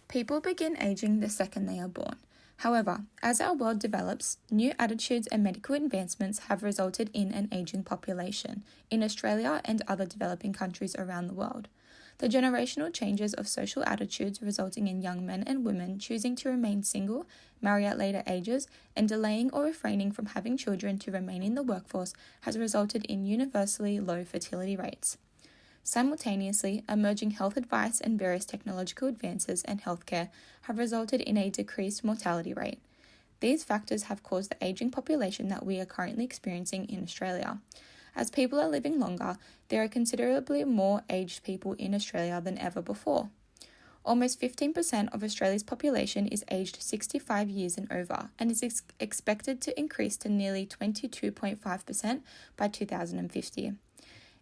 People begin aging the second they are born. However, as our world develops, new attitudes and medical advancements have resulted in an aging population in Australia and other developing countries around the world. The generational changes of social attitudes resulting in young men and women choosing to remain single, marry at later ages, and delaying or refraining from having children to remain in the workforce has resulted in universally low fertility rates. Simultaneously, emerging health advice and various technological advances and healthcare have resulted in a decreased mortality rate. These factors have caused the aging population that we are currently experiencing in Australia. As people are living longer, there are considerably more aged people in Australia than ever before. Almost 15% of Australia's population is aged 65 years and over, and is expected to increase to nearly 22.5% by 2050.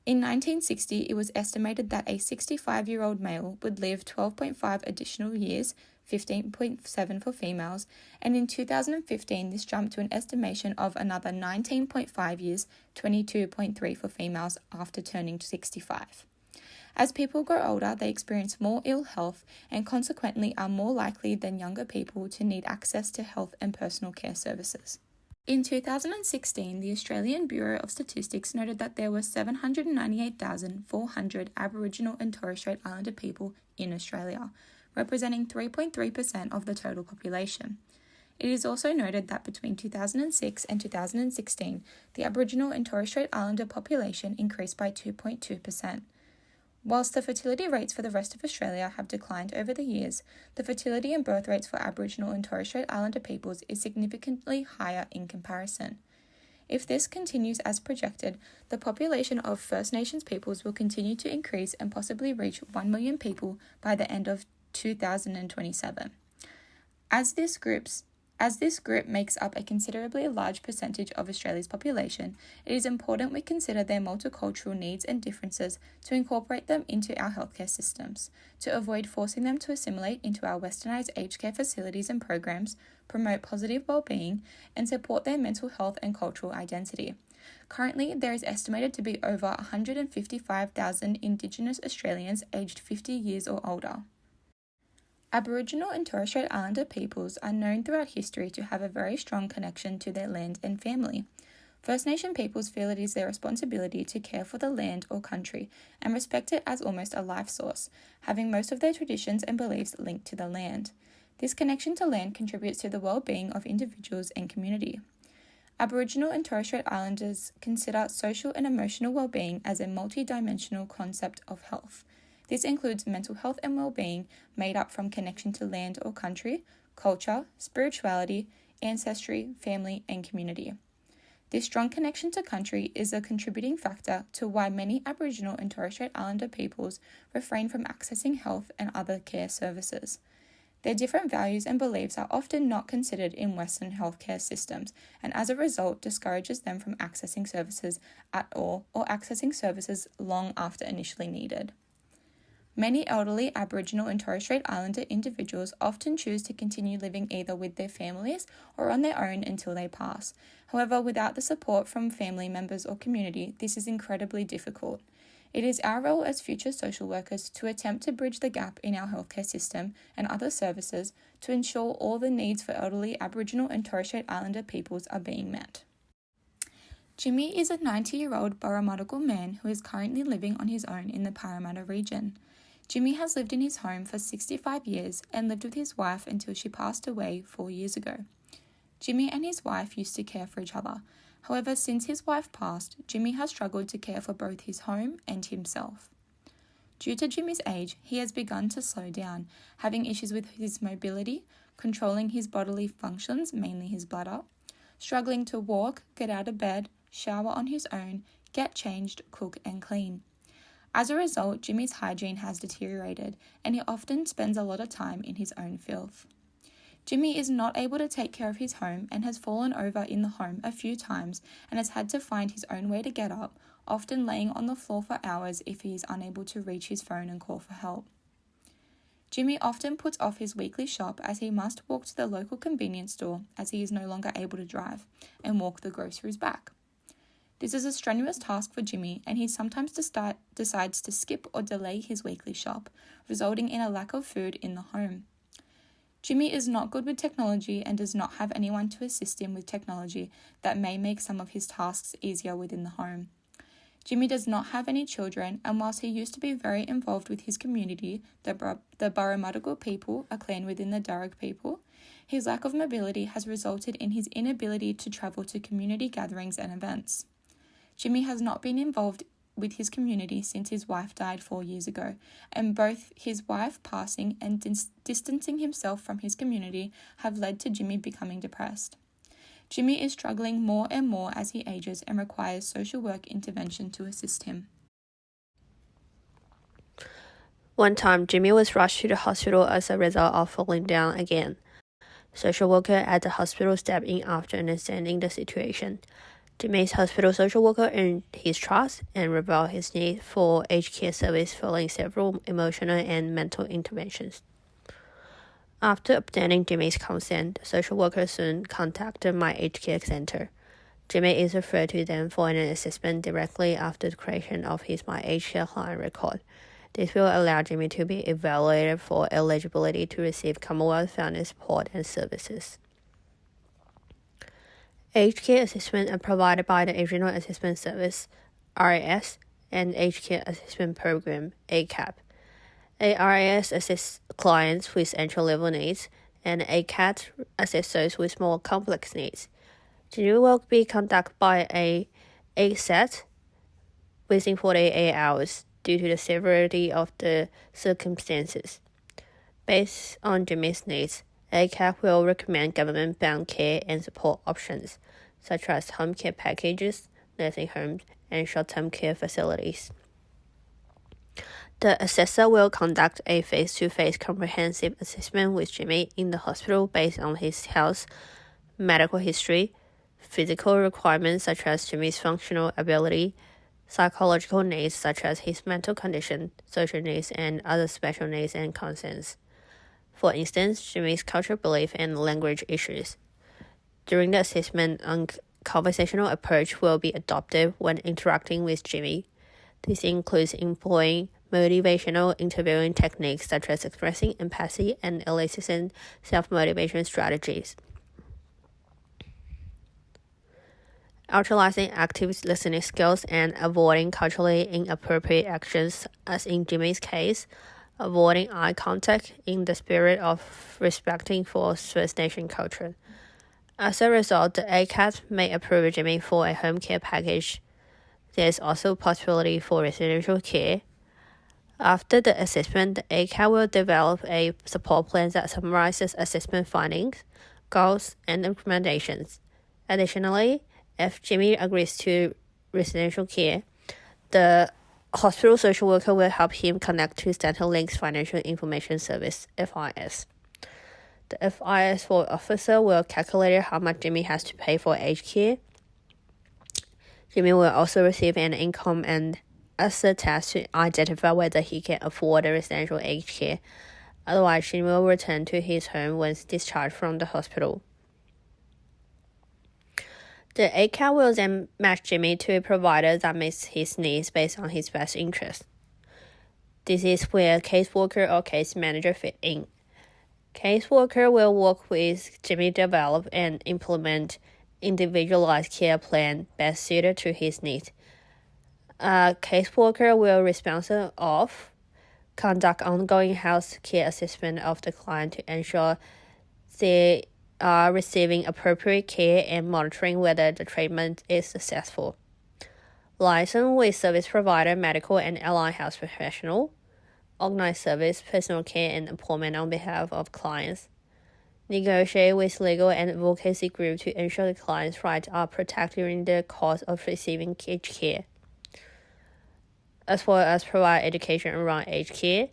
In 1960, it was estimated that a 65-year-old male would live 12.5 additional years, 15.7 for females, and in 2015 this jumped to an estimation of another 19.5 years, 22.3 for females after turning 65. As people grow older, they experience more ill health and consequently are more likely than younger people to need access to health and personal care services. In 2016, the Australian Bureau of Statistics noted that there were 798,400 Aboriginal and Torres Strait Islander people in Australia, representing 3.3% of the total population. It is also noted that between 2006 and 2016, the Aboriginal and Torres Strait Islander population increased by 2.2%. Whilst the fertility rates for the rest of Australia have declined over the years, the fertility and birth rates for Aboriginal and Torres Strait Islander peoples is significantly higher in comparison. If this continues as projected, the population of First Nations peoples will continue to increase and possibly reach 1 million people by the end of 2027. As this group makes up a considerably large percentage of Australia's population, it is important we consider their multicultural needs and differences to incorporate them into our healthcare systems, to avoid forcing them to assimilate into our westernised aged care facilities and programs, promote positive well-being, and support their mental health and cultural identity. Currently, there is estimated to be over 155,000 Indigenous Australians aged 50 years or older. Aboriginal and Torres Strait Islander peoples are known throughout history to have a very strong connection to their land and family. First Nation peoples feel it is their responsibility to care for the land or country and respect it as almost a life source, having most of their traditions and beliefs linked to the land. This connection to land contributes to the well-being of individuals and community. Aboriginal and Torres Strait Islanders consider social and emotional well-being as a multi-dimensional concept of health. This includes mental health and well-being made up from connection to land or country, culture, spirituality, ancestry, family, and community. This strong connection to country is a contributing factor to why many Aboriginal and Torres Strait Islander peoples refrain from accessing health and other care services. Their different values and beliefs are often not considered in Western healthcare systems, and as a result discourages them from accessing services at all or accessing services long after initially needed. Many elderly Aboriginal and Torres Strait Islander individuals often choose to continue living either with their families or on their own until they pass. However, without the support from family members or community, this is incredibly difficult. It is our role as future social workers to attempt to bridge the gap in our healthcare system and other services to ensure all the needs for elderly Aboriginal and Torres Strait Islander peoples are being met. Jimmy is a 90-year-old Burramattagal man who is currently living on his own in the Parramatta region. Jimmy has lived in his home for 65 years and lived with his wife until she passed away 4 years ago. Jimmy and his wife used to care for each other. However, since his wife passed, Jimmy has struggled to care for both his home and himself. Due to Jimmy's age, he has begun to slow down, having issues with his mobility, controlling his bodily functions, mainly his bladder, struggling to walk, get out of bed, shower on his own, get changed, cook and clean. As a result, Jimmy's hygiene has deteriorated, and he often spends a lot of time in his own filth. Jimmy is not able to take care of his home and has fallen over in the home a few times and has had to find his own way to get up, often laying on the floor for hours if he is unable to reach his phone and call for help. Jimmy often puts off his weekly shop as he must walk to the local convenience store as he is no longer able to drive, and walk the groceries back. This is a strenuous task for Jimmy, and he sometimes decides to skip or delay his weekly shop, resulting in a lack of food in the home. Jimmy is not good with technology and does not have anyone to assist him with technology that may make some of his tasks easier within the home. Jimmy does not have any children, and whilst he used to be very involved with his community, the Burrumadugul people, a clan within the Darug people, his lack of mobility has resulted in his inability to travel to community gatherings and events. Jimmy has not been involved with his community since his wife died 4 years ago, and both his wife passing and distancing himself from his community have led to Jimmy becoming depressed. Jimmy is struggling more and more as he ages and requires social work intervention to assist him. One time, Jimmy was rushed to the hospital as a result of falling down again. Social worker at the hospital stepped in after understanding the situation. Jimmy's hospital social worker earned his trust and revealed his need for aged care service following several emotional and mental interventions. After obtaining Jimmy's consent, the social worker soon contacted my aged care center. Jimmy is referred to them for an assessment directly after the creation of his My Aged Care client record. This will allow Jimmy to be evaluated for eligibility to receive Commonwealth-funded support and services. Aged care assessments are provided by the Regional Assessment Service, RAS, and Aged Care Assessment Program, ACAP. RAS assists clients with entry-level needs, and ACAP assists those with more complex needs. The review will be conducted by a ASET within 48 hours due to the severity of the circumstances. Based on Jimmy's needs, ACAP will recommend government-bound care and support options, such as home care packages, nursing homes, and short-term care facilities. The assessor will conduct a face-to-face comprehensive assessment with Jimmy in the hospital based on his health, medical history, physical requirements such as Jimmy's functional ability, psychological needs such as his mental condition, social needs, and other special needs and concerns. For instance, Jimmy's cultural belief and language issues. During the assessment, a conversational approach will be adopted when interacting with Jimmy. This includes employing motivational interviewing techniques such as expressing empathy and eliciting self-motivation strategies. Utilizing active listening skills and avoiding culturally inappropriate actions, as in Jimmy's case, avoiding eye contact in the spirit of respecting for First Nation culture. As a result, the ACAT may approve Jimmy for a home care package. There is also a possibility for residential care. After the assessment, the ACAT will develop a support plan that summarizes assessment findings, goals, and recommendations. Additionally, if Jimmy agrees to residential care, the hospital social worker will help him connect to Centrelink's Financial Information Service, FIS. The FIS officer will calculate how much Jimmy has to pay for aged care. Jimmy will also receive an income and asset test to identify whether he can afford a residential aged care. Otherwise, Jimmy will return to his home once discharged from the hospital. The ACAT will then match Jimmy to a provider that meets his needs based on his best interest. This is where caseworker or case manager fit in. Caseworker will work with Jimmy to develop and implement individualized care plan best suited to his needs. A caseworker will be responsible of conduct ongoing health care assessment of the client to ensure they are receiving appropriate care and monitoring whether the treatment is successful. License with service provider, medical and allied health professional. Organize service, personal care and appointment on behalf of clients. Negotiate with legal and advocacy group to ensure the client's rights are protected during the course of receiving aged care. As well as provide education around aged care.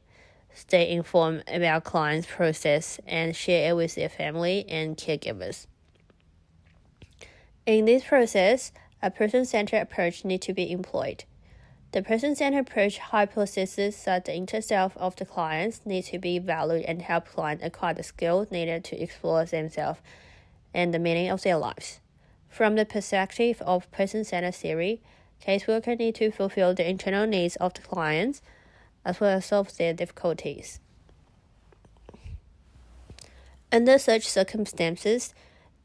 Stay informed about clients' process and share it with their family and caregivers. In this process, a person-centered approach needs to be employed. The person-centered approach hypothesizes that the interest of the clients needs to be valued and help clients acquire the skills needed to explore themselves and the meaning of their lives. From the perspective of person-centered theory, caseworkers need to fulfill the internal needs of the clients as well as solve their difficulties. Under such circumstances,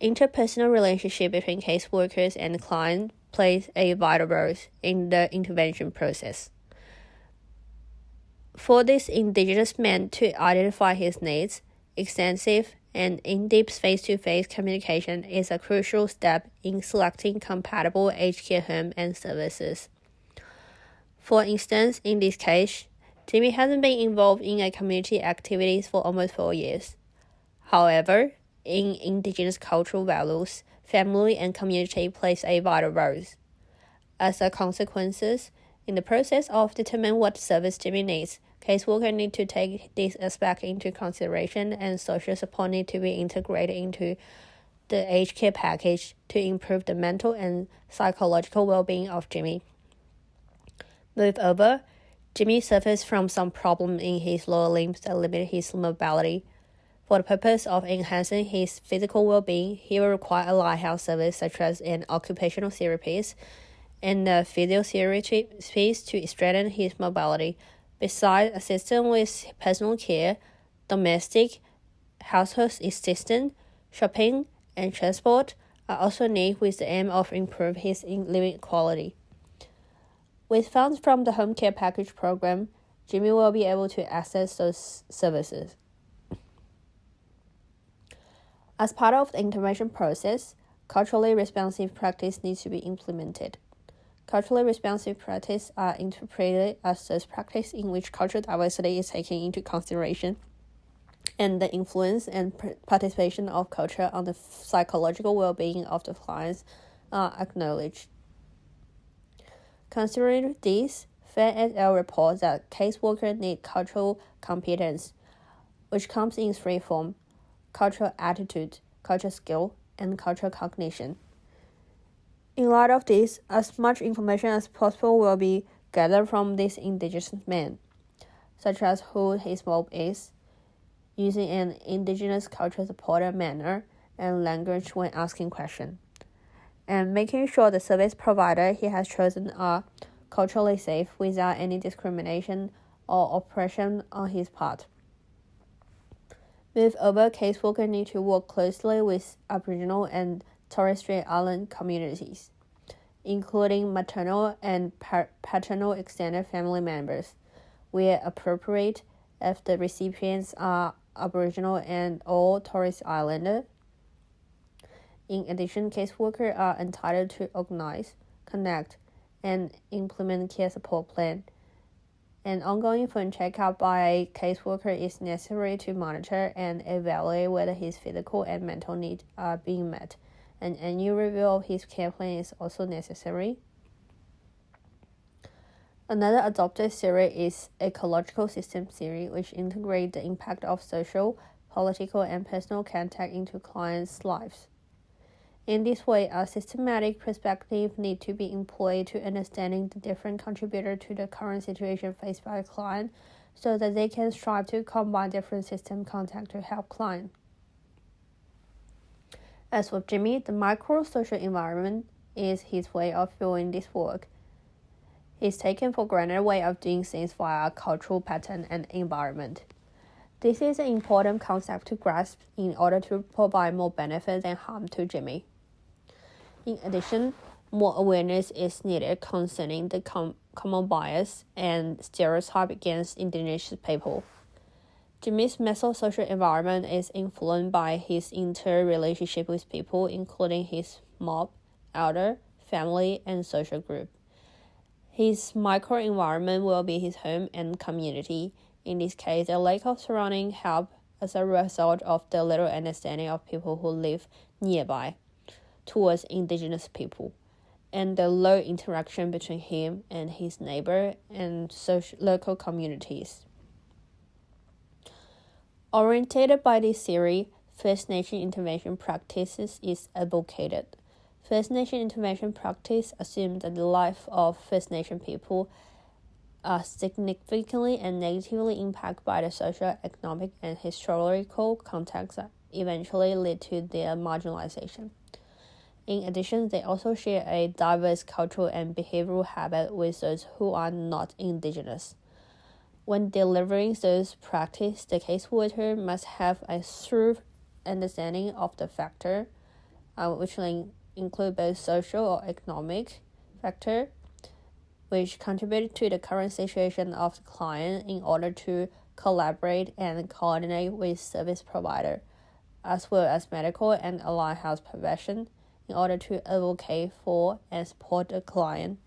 interpersonal relationship between caseworkers and client plays a vital role in the intervention process. For this Indigenous man to identify his needs, extensive and in-depth face-to-face communication is a crucial step in selecting compatible aged care home and services. For instance, in this case, Jimmy hasn't been involved in a community activities for almost 4 years. However, in Indigenous cultural values, family and community plays a vital role. As a consequence, in the process of determining what service Jimmy needs, caseworkers need to take this aspect into consideration, and social support need to be integrated into the aged care package to improve the mental and psychological well-being of Jimmy. Moreover, Jimmy suffers from some problem in his lower limbs that limit his mobility. For the purpose of enhancing his physical well-being, he will require a light health service such as an occupational therapist and a physiotherapist to strengthen his mobility. Besides assistance with personal care, domestic, household assistance, shopping, and transport are also needed with the aim of improving his living quality. With funds from the Home Care Package program, Jimmy will be able to access those services. As part of the intervention process, culturally responsive practice needs to be implemented. Culturally responsive practice are interpreted as those practice in which cultural diversity is taken into consideration, and the influence and participation of culture on the psychological well-being of the clients are acknowledged. Considering this, Fan et al. Reports that caseworkers need cultural competence, which comes in three forms: cultural attitude, cultural skill, and cultural cognition. In light of this, as much information as possible will be gathered from this Indigenous man, such as who his mob is, using an Indigenous culture supported manner and language when asking questions, and making sure the service provider he has chosen are culturally safe without any discrimination or oppression on his part. Moreover, caseworkers need to work closely with Aboriginal and Torres Strait Island communities, including maternal and paternal extended family members, where appropriate if the recipients are Aboriginal and or Torres Islander. In addition, caseworkers are entitled to organize, connect, and implement care support plan. An ongoing phone checkup by a caseworker is necessary to monitor and evaluate whether his physical and mental needs are being met. An annual review of his care plan is also necessary. Another adopted theory is ecological system theory, which integrates the impact of social, political, and personal contact into clients' lives. In this way, a systematic perspective needs to be employed to understanding the different contributors to the current situation faced by a client, so that they can strive to combine different system contact to help client. As for Jimmy, the micro-social environment is his way of doing this work. His taken for granted way of doing things via cultural pattern and environment. This is an important concept to grasp in order to provide more benefit than harm to Jimmy. In addition, more awareness is needed concerning the common bias and stereotype against Indigenous people. Jimmy's meso-social environment is influenced by his interrelationship with people, including his mob, elder, family, and social group. His microenvironment will be his home and community. In this case, a lack of surrounding help as a result of the little understanding of people who live nearby towards Indigenous people, and the low interaction between him and his neighbor and local communities. Orientated by this theory, First Nation intervention practices is advocated. First Nation intervention practice assumes that the life of First Nation people are significantly and negatively impacted by the social, economic, and historical contexts that eventually lead to their marginalization. In addition, they also share a diverse cultural and behavioral habit with those who are not Indigenous. When delivering those practices, the caseworker must have a thorough understanding of the factor, which include both social or economic factor, which contribute to the current situation of the client in order to collaborate and coordinate with service provider, as well as medical and allied health profession, in order to advocate for and support the client.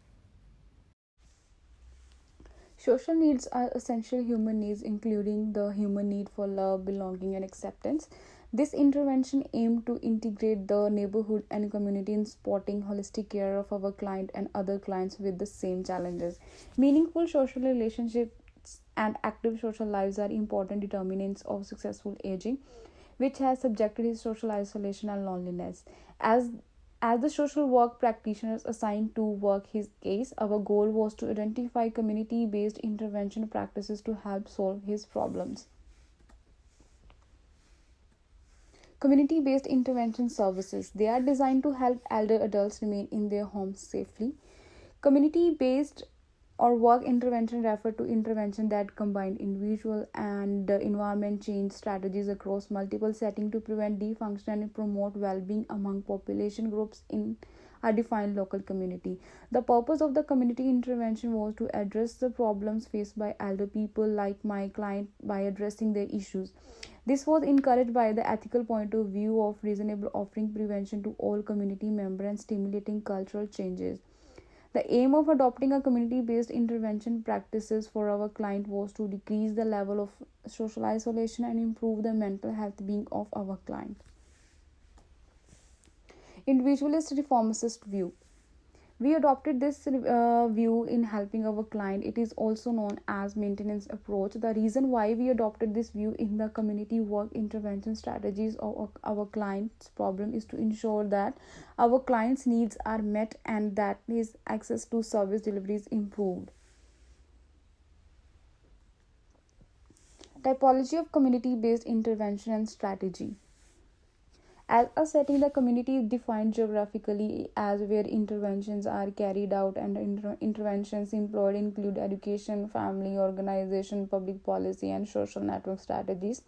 Social needs are essential human needs, including the human need for love, belonging, and acceptance. This intervention aimed to integrate the neighborhood and community in supporting holistic care of our client and other clients with the same challenges. Meaningful social relationships and active social lives are important determinants of successful aging, which has subjected his social isolation and loneliness. As the social work practitioners assigned to work his case, our goal was to identify community based intervention practices to help solve his problems. Community based intervention services. They are designed to help elder adults remain in their homes safely. Community based or work intervention refer to intervention that combine individual and environment change strategies across multiple settings to prevent dysfunction and promote well-being among population groups in a defined local community. The purpose of the community intervention was to address the problems faced by elder people like my client by addressing their issues. This was encouraged by the ethical point of view of reasonable offering prevention to all community members and stimulating cultural changes. The aim of adopting a community-based intervention practices for our client was to decrease the level of social isolation and improve the mental health being of our client. Individualist reformist view. We adopted this view in helping our client. It is also known as maintenance approach. The reason why we adopted this view in the community work intervention strategies of our client's problem is to ensure that our client's needs are met and that his access to service delivery is improved. Typology of community-based intervention and strategy. As a setting, the community is defined geographically as where interventions are carried out, and interventions employed include education, family, organization, public policy, and social network strategies.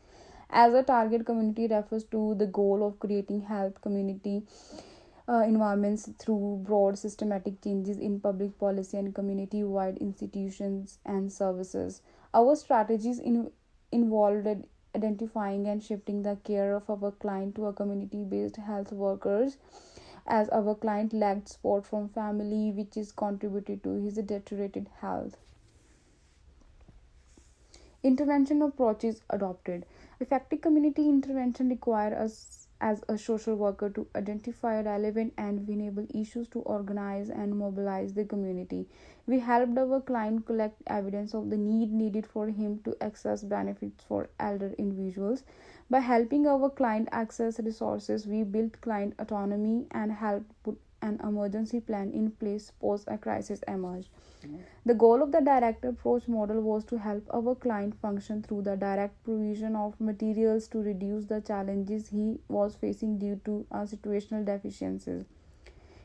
As a target community refers to the goal of creating health community environments through broad systematic changes in public policy and community-wide institutions and services. Our strategies involved identifying and shifting the care of our client to a community-based health workers, as our client lacked support from family, which is contributed to his deteriorated health. Intervention approaches adopted. Effective community intervention require us as a social worker to identify relevant and winnable issues to organize and mobilize the community. We helped our client collect evidence of the needed for him to access benefits for elder individuals. By helping our client access resources, we built client autonomy and helped put an emergency plan in place suppose a crisis emerged. The goal of the direct approach model was to help our client function through the direct provision of materials to reduce the challenges he was facing due to situational deficiencies.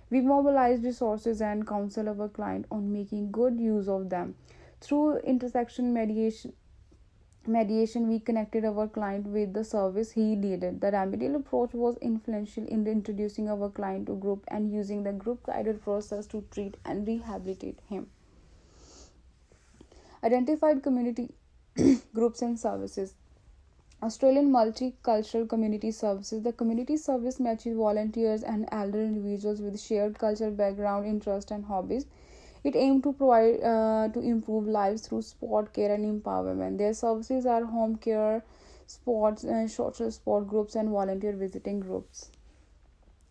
We mobilized resources and counsel our client on making good use of them. Through intersection mediation, we connected our client with the service he needed. The remedial approach was influential in introducing our client to group and using the group guided process to treat and rehabilitate him. Identified community groups and services. Australian Multicultural Community Services. The community service matches volunteers and elder individuals with shared cultural background, interests, and hobbies. It aims to provide to improve lives through sport care and empowerment. Their services are home care, sports, social sport groups, and volunteer visiting groups.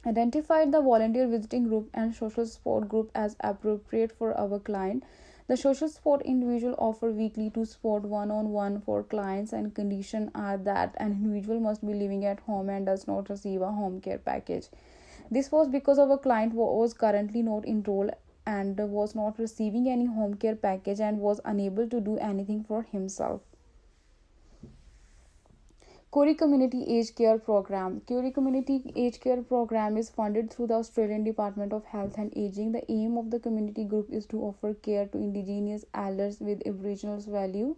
Identified the volunteer visiting group and social support group as appropriate for our client. The social support individual offer weekly to support one-on-one for clients, and condition are that an individual must be living at home and does not receive a home care package. This was because our client was currently not enrolled and was not receiving any home care package and was unable to do anything for himself. Koori Community Aged Care Program. Koori Community Aged Care Program is funded through the Australian Department of Health and Aging. The aim of the community group is to offer care to Indigenous elders with Aboriginal value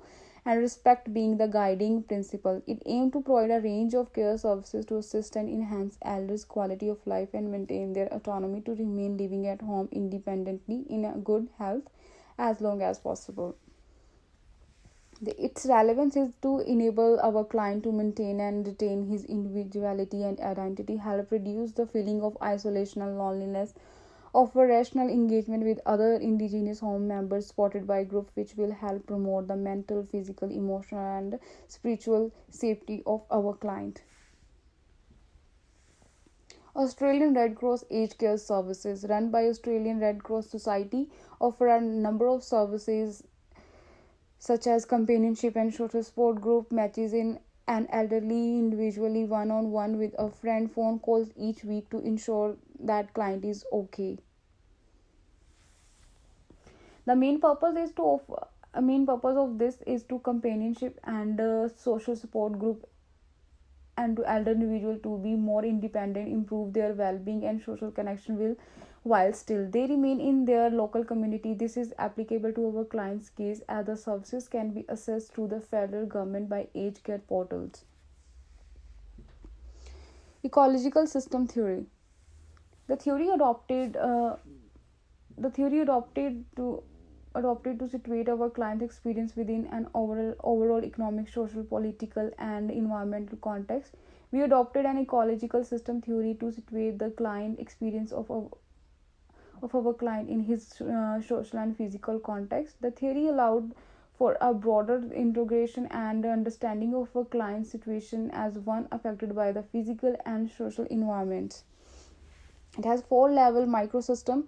and respect being the guiding principle. It aimed to provide a range of care services to assist and enhance elders' quality of life and maintain their autonomy to remain living at home independently in a good health as long as possible. Its relevance is to enable our client to maintain and retain his individuality and identity, help reduce the feeling of isolation and loneliness, offer rational engagement with other Indigenous home members supported by group, which will help promote the mental, physical, emotional, and spiritual safety of our client. Australian Red Cross Aged Care Services, run by Australian Red Cross Society, offer a number of services such as companionship and social support group, matches in an elderly individually one-on-one with a friend, phone calls each week to ensure that client is okay. The main purpose of this is to companionship and social support group and to elder individual to be more independent, improve their well-being and social connection will while still they remain in their local community. This is applicable to our client's case as the services can be accessed through the federal government by aged care portals. Ecological system theory. The theory adopted to situate our client's experience within an overall economic, social, political, and environmental context. We adopted an ecological system theory to situate the client experience of our client in his social and physical context. The theory allowed for a broader integration and understanding of a client's situation as one affected by the physical and social environments. It has 4-level microsystem.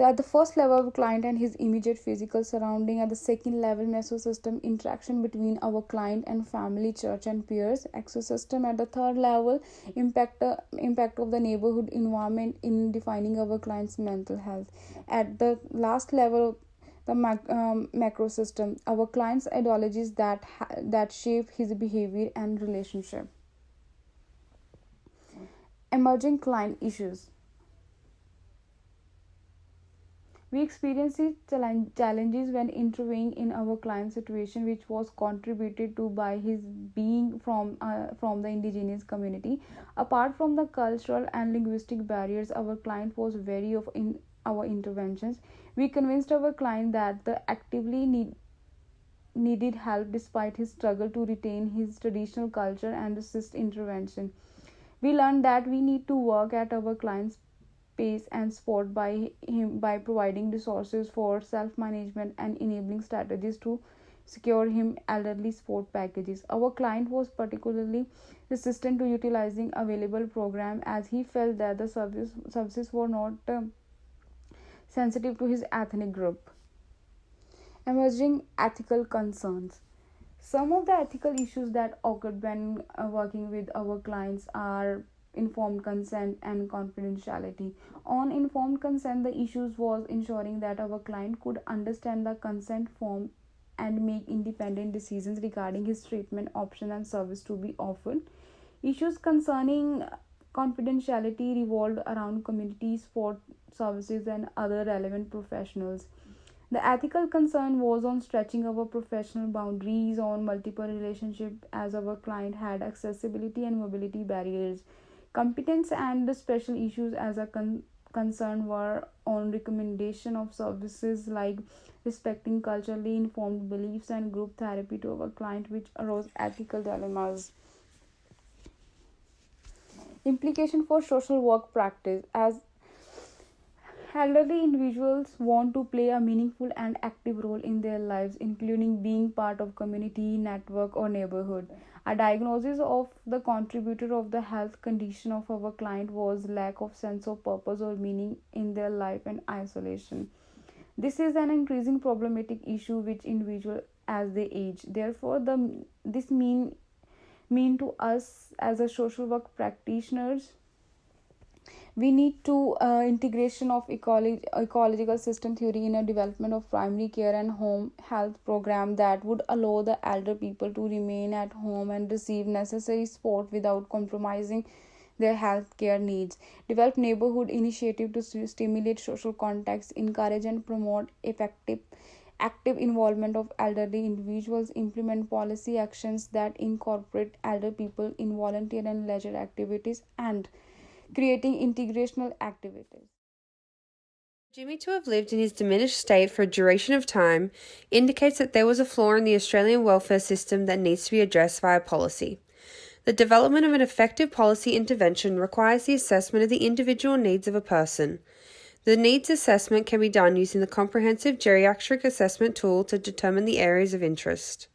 At the first level, client and his immediate physical surrounding. At the second level, mesosystem, interaction between our client and family, church, and peers. Exosystem. At the third level, impact of the neighborhood environment in defining our client's mental health. At the last level, the macrosystem, our client's ideologies that shape his behavior and relationship. Emerging client issues. We experienced challenges when intervening in our client's situation, which was contributed to by his being from the Indigenous community. Apart from the cultural and linguistic barriers, our client was wary of in our interventions. We convinced our client that the actively needed help despite his struggle to retain his traditional culture and resist intervention. We learned that we need to work at our client's pace and support by providing resources for self-management and enabling strategies to secure him elderly support packages. Our client was particularly resistant to utilizing available program as he felt that the services were not sensitive to his ethnic group. Emerging ethical concerns. Some of the ethical issues that occurred when working with our clients are informed consent and confidentiality. On informed consent, the issues was ensuring that our client could understand the consent form and make independent decisions regarding his treatment option and service to be offered. Issues concerning confidentiality revolved around community support services and other relevant professionals. The ethical concern was on stretching our professional boundaries on multiple relationships as our client had accessibility and mobility barriers. Competence and the special issues as a concern were on recommendation of services like respecting culturally informed beliefs and group therapy to our client, which arose ethical dilemmas. Implication for social work practice. As elderly individuals want to play a meaningful and active role in their lives, including being part of community, network, or neighborhood. A diagnosis of the contributor of the health condition of our client was lack of sense of purpose or meaning in their life and isolation. This is an increasing problematic issue with individuals as they age. Therefore, this mean to us as a social work practitioners, we need to integration of ecological system theory in a development of primary care and home health program that would allow the elder people to remain at home and receive necessary support without compromising their health care needs. Develop neighborhood initiative to stimulate social contacts, encourage and promote effective active involvement of elderly individuals, implement policy actions that incorporate elder people in volunteer and leisure activities, and creating integrational activities. Jimmy to have lived in his diminished state for a duration of time indicates that there was a flaw in the Australian welfare system that needs to be addressed via policy. The development of an effective policy intervention requires the assessment of the individual needs of a person. The needs assessment can be done using the comprehensive geriatric assessment tool to determine the areas of interest.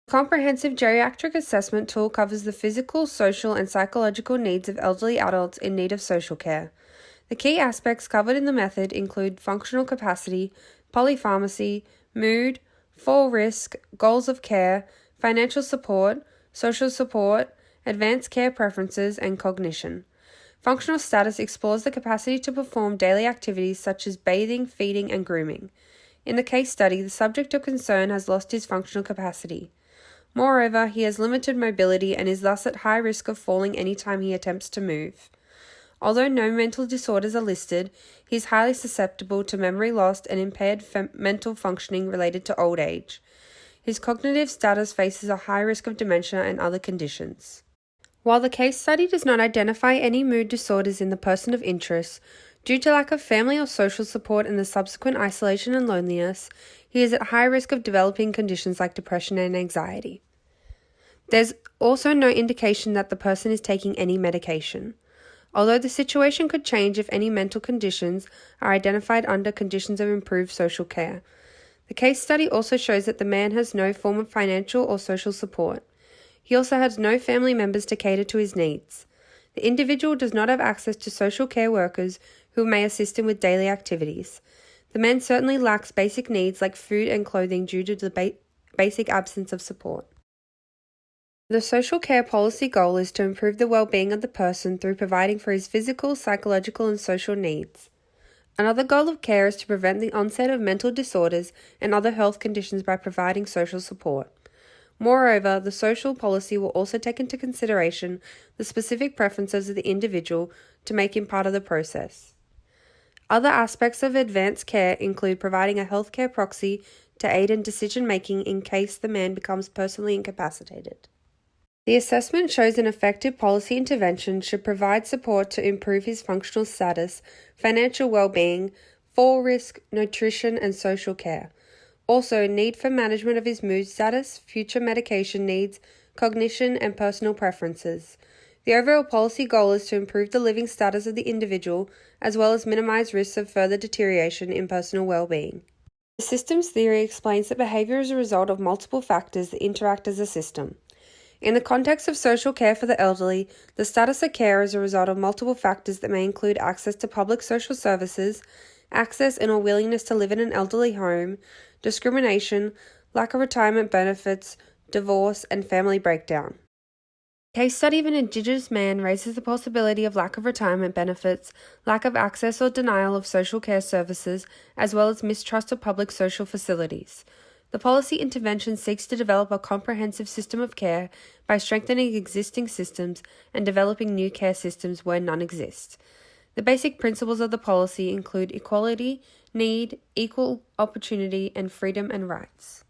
The comprehensive geriatric assessment tool covers the physical, social, and psychological needs of elderly adults in need of social care. The key aspects covered in the method include functional capacity, polypharmacy, mood, fall risk, goals of care, financial support, social support, advanced care preferences, and cognition. Functional status explores the capacity to perform daily activities such as bathing, feeding, and grooming. In the case study, the subject of concern has lost his functional capacity. Moreover, he has limited mobility and is thus at high risk of falling any time he attempts to move. Although no mental disorders are listed, he is highly susceptible to memory loss and impaired mental functioning related to old age. His cognitive status faces a high risk of dementia and other conditions. While the case study does not identify any mood disorders in the person of interest, due to lack of family or social support and the subsequent isolation and loneliness, he is at high risk of developing conditions like depression and anxiety. There's also no indication that the person is taking any medication. Although the situation could change if any mental conditions are identified under conditions of improved social care. The case study also shows that the man has no form of financial or social support. He also has no family members to cater to his needs. The individual does not have access to social care workers who may assist him with daily activities. The man certainly lacks basic needs like food and clothing due to the basic absence of support. The social care policy goal is to improve the well-being of the person through providing for his physical, psychological, and social needs. Another goal of care is to prevent the onset of mental disorders and other health conditions by providing social support. Moreover, the social policy will also take into consideration the specific preferences of the individual to make him part of the process. Other aspects of advanced care include providing a healthcare proxy to aid in decision-making in case the man becomes personally incapacitated. The assessment shows an effective policy intervention should provide support to improve his functional status, financial well-being, fall risk, nutrition, and social care. Also, need for management of his mood status, future medication needs, cognition, and personal preferences. The overall policy goal is to improve the living status of the individual, as well as minimize risks of further deterioration in personal well-being. The systems theory explains that behavior is a result of multiple factors that interact as a system. In the context of social care for the elderly, the status of care is a result of multiple factors that may include access to public social services, access and or willingness to live in an elderly home, discrimination, lack of retirement benefits, divorce, and family breakdown. The case study of an Indigenous man raises the possibility of lack of retirement benefits, lack of access or denial of social care services, as well as mistrust of public social facilities. The policy intervention seeks to develop a comprehensive system of care by strengthening existing systems and developing new care systems where none exist. The basic principles of the policy include equality, need, equal opportunity, and freedom and rights.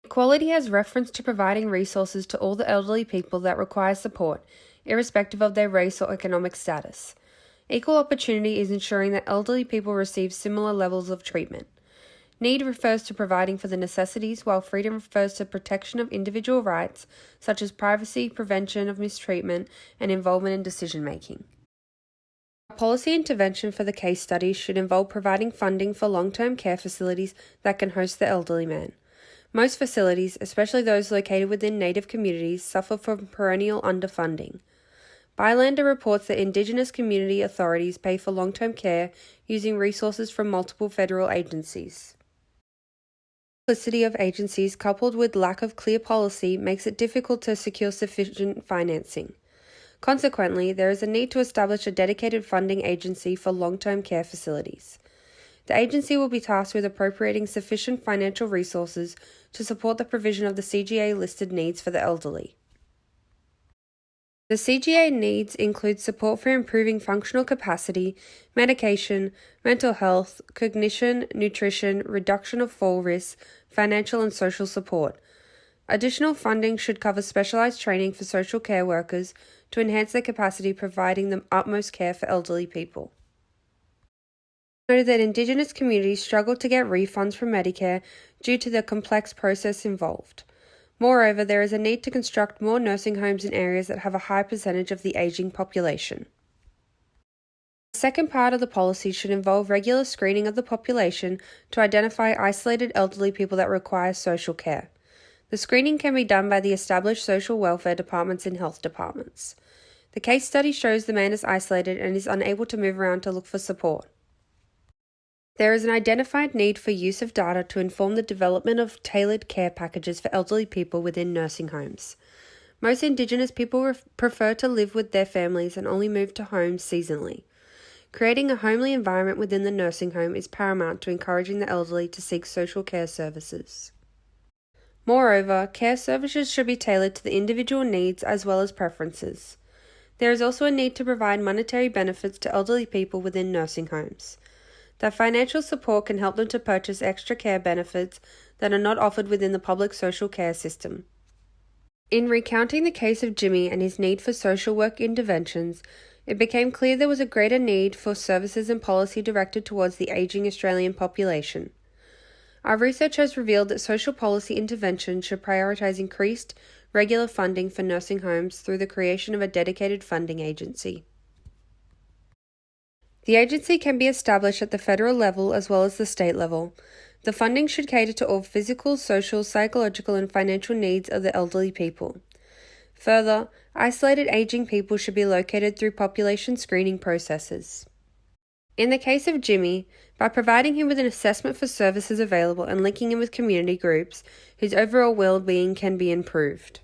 Equality has reference to providing resources to all the elderly people that require support, irrespective of their race or economic status. Equal opportunity is ensuring that elderly people receive similar levels of treatment. Need refers to providing for the necessities, while freedom refers to protection of individual rights, such as privacy, prevention of mistreatment, and involvement in decision-making. A policy intervention for the case study should involve providing funding for long-term care facilities that can host the elderly man. Most facilities, especially those located within Native communities, suffer from perennial underfunding. Bylander reports that Indigenous community authorities pay for long-term care using resources from multiple federal agencies. Multiplicity of agencies coupled with lack of clear policy makes it difficult to secure sufficient financing. Consequently, there is a need to establish a dedicated funding agency for long-term care facilities. The agency will be tasked with appropriating sufficient financial resources to support the provision of the CGA-listed needs for the elderly. The CGA needs include support for improving functional capacity, medication, mental health, cognition, nutrition, reduction of fall risk, financial and social support. Additional funding should cover specialised training for social care workers to enhance their capacity, providing them utmost care for elderly people. Noted that Indigenous communities struggle to get refunds from Medicare due to the complex process involved. Moreover, there is a need to construct more nursing homes in areas that have a high percentage of the ageing population. The second part of the policy should involve regular screening of the population to identify isolated elderly people that require social care. The screening can be done by the established social welfare departments and health departments. The case study shows the man is isolated and is unable to move around to look for support. There is an identified need for use of data to inform the development of tailored care packages for elderly people within nursing homes. Most Indigenous people prefer to live with their families and only move to homes seasonally. Creating a homely environment within the nursing home is paramount to encouraging the elderly to seek social care services. Moreover, care services should be tailored to the individual needs as well as preferences. There is also a need to provide monetary benefits to elderly people within nursing homes. That financial support can help them to purchase extra care benefits that are not offered within the public social care system. In recounting the case of Jimmy and his need for social work interventions, it became clear there was a greater need for services and policy directed towards the ageing Australian population. Our research has revealed that social policy interventions should prioritise increased, regular funding for nursing homes through the creation of a dedicated funding agency. The agency can be established at the federal level as well as the state level. The funding should cater to all physical, social, psychological and financial needs of the elderly people. Further, isolated ageing people should be located through population screening processes. In the case of Jimmy, by providing him with an assessment for services available and linking him with community groups, his overall well-being can be improved.